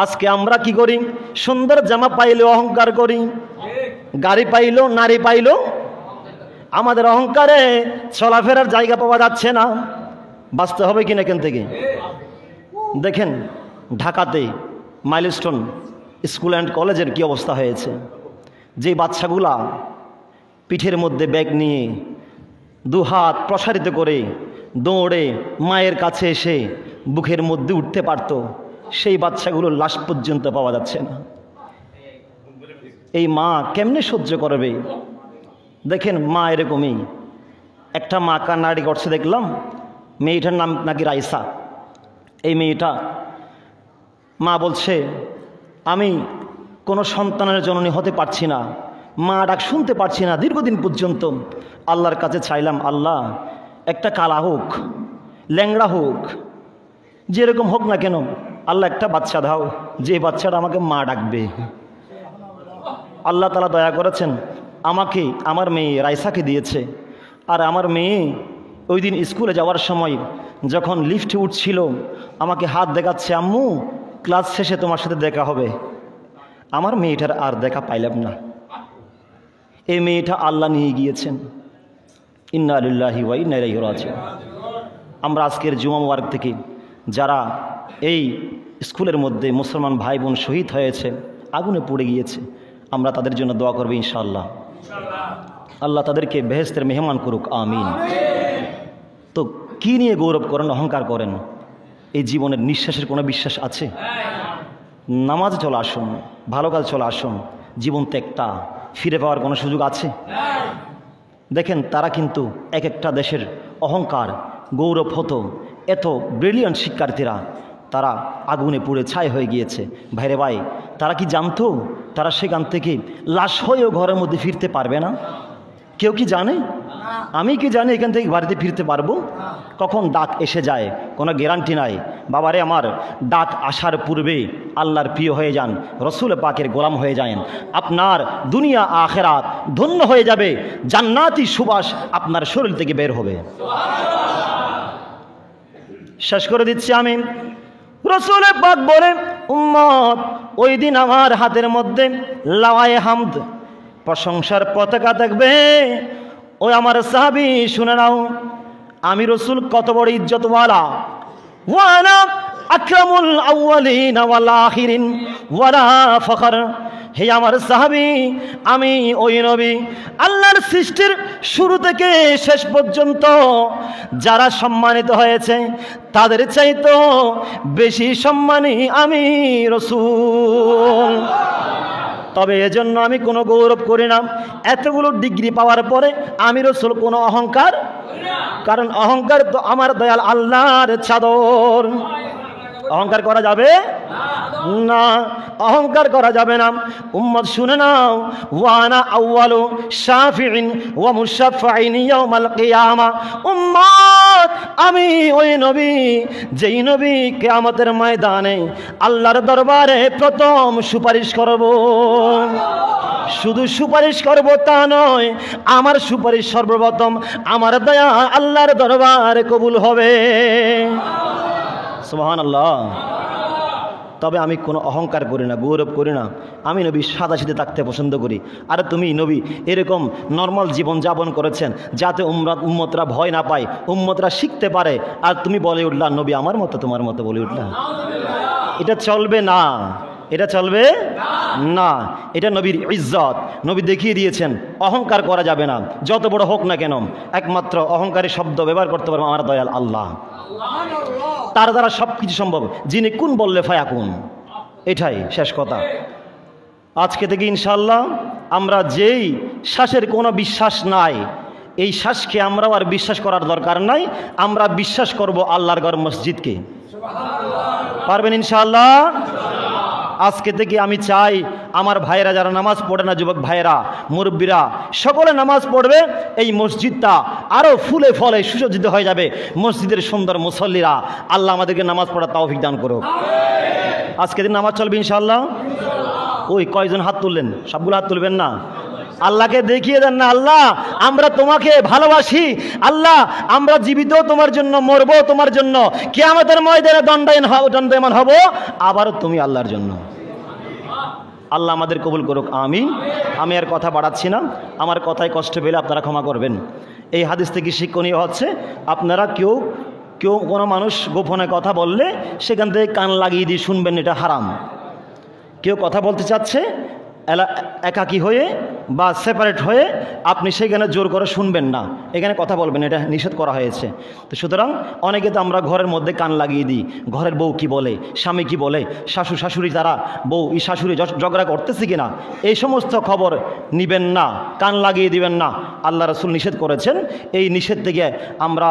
আজকে আমরা কি করি? সুন্দর জামা পাইলে অহংকার করি, গাড়ি পাইলো, নারী পাইলো, আমাদের অহংকারে চলাফেরার জায়গা পাওয়া যাচ্ছে না। বাঁচতে হবে কিনা এখান থেকে? দেখেন ঢাকাতে মাইলস্টোন স্কুল অ্যান্ড কলেজের কি অবস্থা হয়েছে। যে বাচ্চাগুলা পিঠের মধ্যে ব্যাগ নিয়ে দুহাত প্রসারিত করে দৌড়ে মায়ের কাছে এসে বুকের মধ্যে উঠতে পারত, সেই বাচ্চাগুলোর লাশ পর্যন্ত পাওয়া যাচ্ছে না। এই মা কেমনে সহ্য করবে? দেখেন মা এরকমই। একটা মা কান্নাকাটি করছে দেখলাম, মেয়েটার নাম নাকি রাইসা। এই মেয়েটা, মা বলছে, আমি কোনো সন্তানের জননী হতে পারছি না, মা ডাক শুনতে পারছি না দীর্ঘদিন পর্যন্ত। আল্লাহর কাছে চাইলাম, আল্লাহ একটা কালা হোক, ল্যাংড়া হোক, যেরকম হোক না কেন, আল্লাহ একটা বাচ্চা দাও, যে বাচ্চাটা আমাকে মা ডাকবে। আল্লাহ তাআলা দয়া করেছেন, আমাকে আমার মেয়ে রাইসাকে দিয়েছে। আর আমার মেয়ে ওই দিন স্কুলে যাওয়ার সময় যখন লিফটে উঠছিল আমাকে হাত দেখাচ্ছে, আম্মু ক্লাস শেষে তোমার সাথে দেখা হবে। আমার মেয়েটার আর দেখা পাইলাম না। এই মেয়েটা আল্লাহ নিয়ে গিয়েছেন। ইন্না লিল্লাহি ওয়া ইন্না ইলাইহি রাজিউন। আমরা আজকের জুমা মুবারক থেকে যারা এই স্কুলের মধ্যে মুসলমান ভাই বোন শহীদ হয়েছে, আগুনে পড়ে গিয়েছে, আমরা তাদের জন্য দোয়া করব ইনশাআল্লাহ। আল্লাহ তাদেরকে বেহেশতের মেহমান করুক, আমিন। তো কি নিয়ে গৌরব করেন, অহংকার করেন? এই জীবনের নিঃশ্বাসের কোনো বিশ্বাস আছে? নামাজে চলে আসুন, ভালো কাজ চলে আসুন। জীবন তো একটা, ফিরে পাওয়ার কোনো সুযোগ আছে? দেখেন তারা কিন্তু এক একটা দেশের অহংকার, গৌরব হতো। এত ব্রিলিয়ান্ট শিক্ষার্থীরা তারা আগুনে পুড়ে ছাই হয়ে গিয়েছে। ভাইরে ভাই, তারা কি জানতো তারা সেখান থেকে লাশ হয়েও ঘরের মধ্যে ফিরতে পারবে না? কেউ কি জানে? আমি কি জানি এখান থেকে বাড়িতে ফিরতে পারবো? কখন ডাক এসে যায় কোনো গ্যারান্টি নাই। বাবারে আমার, ডাক আসার পূর্বে আল্লাহর প্রিয় হয়ে যান, রসুল পাকের গোলাম হয়ে যান। আপনার দুনিয়া আখেরাত ধন্য হয়ে যাবে, জান্নাতি সুবাস আপনার শরীর থেকে বের হবে। শেষ করে দিচ্ছি আমি। রসুল পাক বলে, উম্মত ওই দিন আমার হাতের মধ্যে লাওয়ায়ে হামদ, প্রশংসার পতাকা থাকবে। ওই আমার সাহাবী শুনে নাও, আমি রসুল কত বড় ইজ্জতওয়ালা। ওয়ানা আকরামুল আউয়ালিন ওয়াল আখিরিন ওয়ালা ফখর। হে আমার সাহাবী, আমি ওই নবী, আল্লাহর সৃষ্টির শুরু থেকে শেষ পর্যন্ত যারা সম্মানিত হয়েছে তাদের চাইতো বেশি সম্মানী আমি রসুল। তবে এজন্য আমি কোনো গৌরব করি না। এতগুলো ডিগ্রি পাওয়ার পরে আমি রসুল কোনো অহংকার, কারণ অহংকার তো আমার দয়াল আল্লাহর চাদর। অহংকার করা যাবে না, অহংকার করা যাবে না। উম্মত শুনে নাও, ওয়ানা আউয়ালু শাফিইন ওয়া মুশাফফাইন ইয়াউমাল কিয়ামা। উম্মত আমি ওই নবী, যেই নবী কিয়ামতের ময়দানে আল্লাহর দরবারে প্রথম সুপারিশ করব। শুধু সুপারিশ করব তা নয়, আমার সুপারিশ সর্বপ্রথম আমার দয়া আল্লাহর দরবারে কবুল হবে। সুবহানাল্লাহ। তবে আমি কোনো অহংকার করি না, গৌরব করি না। আমি নবী সাদাসিধে থাকতে পছন্দ করি। আর তুমি নবী এরকম নর্মাল জীবন যাপন করেছেন যাতে উম্মতরা ভয় না পায়, উম্মতরা শিখতে পারে। আর তুমি বলে উঠলা নবী আমার মতো, তোমার মতো বলে উঠলা। এটা চলবে না, এটা চলবে না। এটা নবীর ইজ্জত। নবী দেখিয়ে দিয়েছেন অহংকার করা যাবে না, যত বড় হোক না কেন। একমাত্র অহংকারী শব্দ ব্যবহার করতে পারবো আমার দয়াল আল্লাহ। তার দ্বারা সব কিছু সম্ভব, যিনি কুন বললে ফায়াকুন। এটাই শেষ কথা। আজকে থেকে ইনশাআল্লাহ আমরা যেই শ্বাসের কোনো বিশ্বাস নাই, এই শ্বাসকে আমরাও আর বিশ্বাস করার দরকার নাই। আমরা বিশ্বাস করব আল্লাহর ঘর মসজিদকে। পারবেন ইনশাআল্লাহ? আজকে থেকে আমি চাই আমার ভাইয়েরা যারা নামাজ পড়ে না, যুবক ভাইয়েরা, মুরব্বীরা, সকলে নামাজ পড়বে। এই মসজিদটা আরও ফুলে ফলে সুসজ্জিত হয়ে যাবে। মসজিদের সুন্দর মুসল্লিরা, আল্লাহ আমাদেরকে নামাজ পড়ার তৌফিক দান করুক। আজকে দিন নামাজ চলবে ইনশাআল্লাহ। ওই কয়জন হাত তুললেন? সবগুলো হাত তুলবেন না। আল্লাহকে দেখিয়ে দেন না, আল্লাহ আমরা তোমাকে ভালোবাসি। আল্লাহ আমরা জীবিত তোমার জন্য, মরবো তোমার জন্য, কিয়ামতের ময়দানে দণ্ডায়মান হব আবারও তুমি আল্লাহর জন্য। আল্লাহ আমাদের কবুল করুক, আমিন। আমি আর কথা বাড়াচ্ছি না, আমার কথায় কষ্ট পেলে আপনারা ক্ষমা করবেন। এই হাদিস থেকে শিক্ষণীয় হচ্ছে, আপনারা কেউ কোনো মানুষ গোপনে কথা বললে সেখান থেকে কান লাগিয়ে দিয়ে শুনবেন, এটা হারাম। কেউ কথা বলতে চাচ্ছে একাকী হয়ে বা সেপারেট হয়ে, আপনি সেখানে জোর করে শুনবেন না, এখানে কথা বলবেন, এটা নিষেধ করা হয়েছে। তো সুতরাং অনেকে তো আমরা ঘরের মধ্যে কান লাগিয়ে দিই, ঘরের বউ কি বলে, স্বামী কি বলে, শাশুড়ি তারা বউ শাশুড়ি ঝগড়া করতেছে কিনা, এই সমস্ত খবর নিবেন না, কান লাগিয়ে দিবেন না। আল্লাহ রাসূল নিষেধ করেছেন। এই নিষেধ থেকে আমরা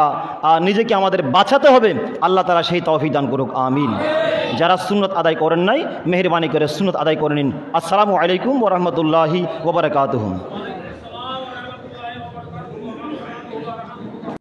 নিজেকে আমাদের বাঁচাতে হবে। আল্লাহ তাআলা সেই তৌফিক দান করুক, আমিন। যারা সুন্নত আদায় করেন নাই, মেহেরবানি করে সুন্নত আদায় করে নিন। আসসালামু আলাইকুম ওয়া রাহমাতুল্লাহি ওয়া বারাকাতুহু।